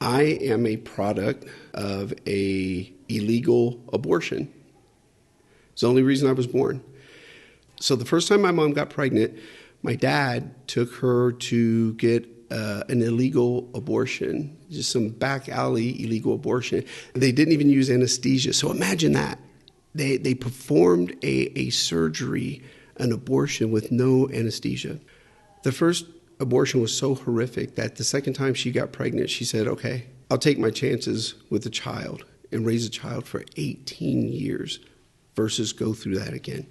I am a product of a illegal abortion. It's the only reason I was born. So the first time my mom got pregnant, my dad took her to get an illegal abortion, just some back alley illegal abortion. They didn't even use anesthesia. So imagine that. They performed a surgery, an abortion with no anesthesia. The first abortion was so horrific that the second time she got pregnant, she said, okay, I'll take my chances with a child and raise a child for 18 years versus go through that again.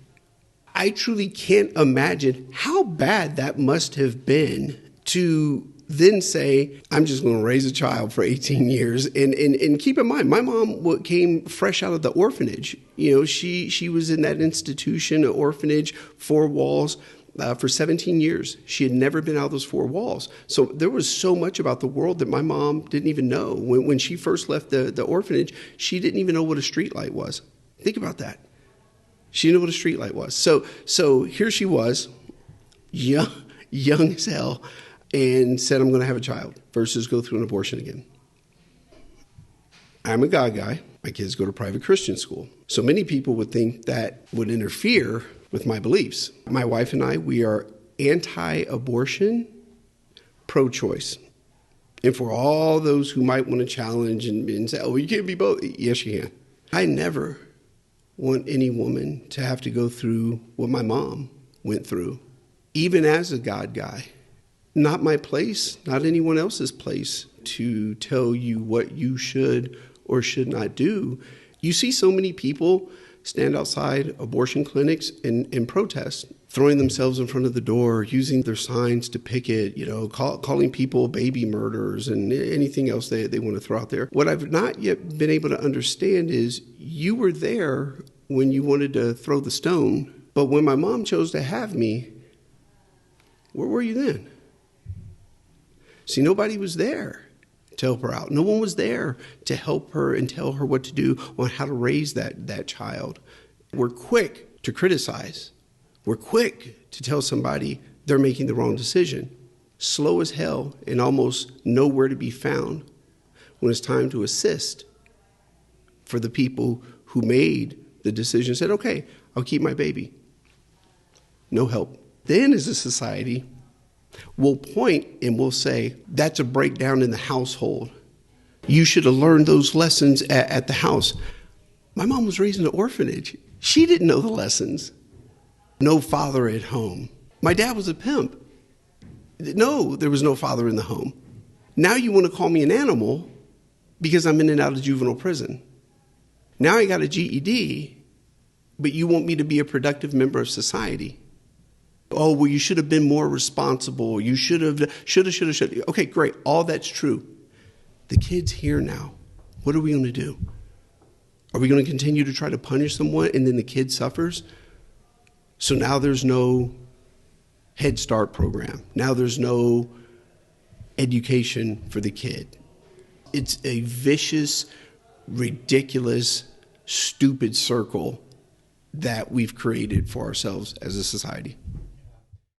I truly can't imagine how bad that must have been to then say, I'm just going to raise a child for 18 years. And keep in mind, my mom came fresh out of the orphanage. You know, she was in that institution, an orphanage, 4 walls, for 17 years. She had never been out of those 4 walls. So there was so much about the world that my mom didn't even know. When she first left the orphanage, she didn't even know what a streetlight was. Think about that. She knew what a streetlight was. So here she was, young as hell, and said, I'm going to have a child versus go through an abortion again. I'm a God guy. My kids go to private Christian school. So many people would think that would interfere with my beliefs. My wife and I, we are anti-abortion, pro-choice. And for all those who might want to challenge and say, oh, you can't be both. Yes, you can. I never want any woman to have to go through what my mom went through, even as a God guy. Not my place, not anyone else's place to tell you what you should or should not do. You see so many people stand outside abortion clinics and protest, throwing themselves in front of the door, using their signs to picket, calling people baby murderers and anything else they want to throw out there. What I've not yet been able to understand is you were there when you wanted to throw the stone, but when my mom chose to have me, where were you then? See, nobody was there to help her out. No one was there to help her and tell her what to do on how to raise that child. We're quick to criticize. We're quick to tell somebody they're making the wrong decision. Slow as hell and almost nowhere to be found when it's time to assist for the people who made the decision, said, okay, I'll keep my baby. No help. Then as a society, we'll point and we'll say, that's a breakdown in the household. You should have learned those lessons at the house. My mom was raised in an orphanage. She didn't know the lessons. No father at home. My dad was a pimp. No, there was no father in the home. Now you want to call me an animal because I'm in and out of juvenile prison. Now I got a GED, but you want me to be a productive member of society. Oh, well, you should have been more responsible. You should have. Okay, great. All that's true. The kid's here now. What are we going to do? Are we going to continue to try to punish someone and then the kid suffers? So now there's no Head Start program. Now there's no education for the kid. It's a vicious, ridiculous, stupid circle that we've created for ourselves as a society.